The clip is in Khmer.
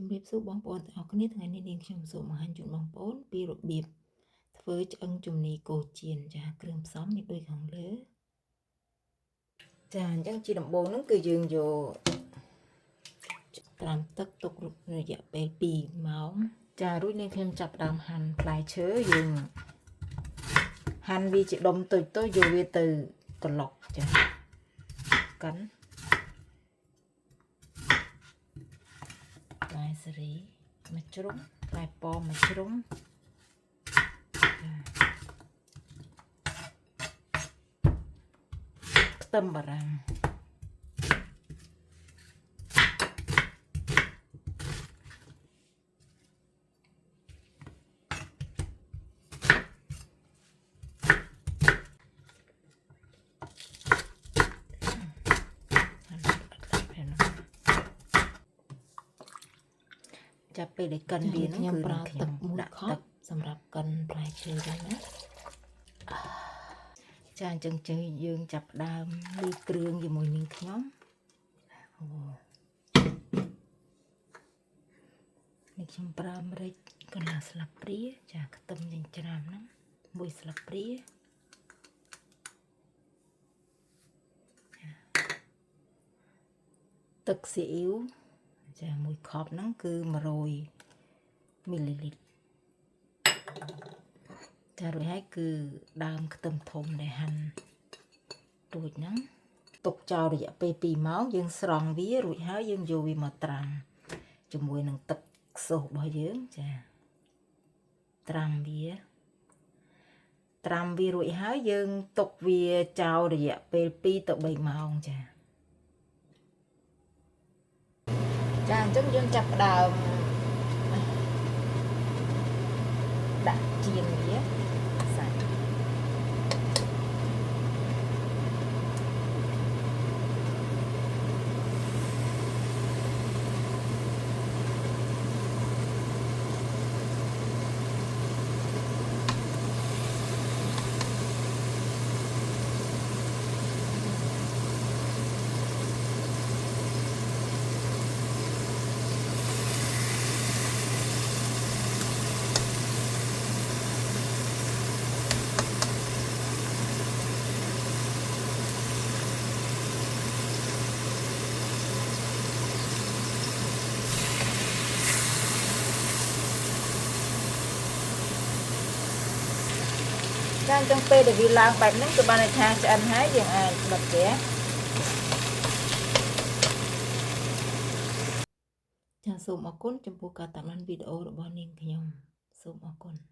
ជំរាបសួរបងប្អូនទាំងអស់គ្នាថ្ងៃនេះនាងខ្ញុំសូមបង្ហាញជូនបងប្អូនពីរបៀបធ្វើឆ្អឹងជំនីគោចៀនចាគ្រឿងផ្សំនេះដូចខាងលើចាអញ្ចឹងជាដំបូងហ្នឹងគឺយើងយកត្រាំទឹកទុករយៈពេល2ម៉ោងចារួចនាងខ្ញុំចាប់ផ្ដើមហាន់ផ្លែឈើយើងហាន់វាជាដុំតូចៗយកវាទៅត្រឡុកចាកិនផ្លែសេរីមួយជ្រុងផ្លែប៉ោមមួយជ្រុងខ្ទឹមបារាំងចាប់ពេលដែលកិនវាហ្នឹងគឺប្រើទឹកមួយខប់សម្រាប់កិនផ្លែឈើហ្នឹងណាចាអញ្ចឹងយើងចាប់ផ្ដើមលាយគ្រឿងជាមួយនាងខ្ញុំនេះខ្ញុំប្រើម្រេចកន្លះស្លាបព្រាចាខ្ទឹមចិញ្ច្រាំហ្នឹង1ស្លាបព្រាទឹកស៊ីអ៊ីវចា1ខប់ហ្នឹងគឺ100មីលីលីត្រចារួចហើយគឺដើមខ្ទឹមធំដែលហាន់រួចហ្នឹងទុកចោលរយៈពេល2ម៉ោងយើងស្រង់វារួចហើយយើងយកវាមកត្រាំជាមួយនឹងទឹកខ្សោះរបស់យើងចាត្រាំវារួចហើយយើងទុកវាចោលរយៈពេល2ទៅ3ម៉ោងចាអញ្ចឹងយើងចាប់ផ្ដើមដាក់ចៀនវាសាច់ចាអញ្ចឹងពេលដែលវាឡើងបែបហ្នឹងគឺបានន័យថាឆ្អិនហើយយើងអាចបិទវាចាសូមអរគុណចំពោះការតាមដានវីដេអូរបស់នាងខ្ញុំសូមអរគុណ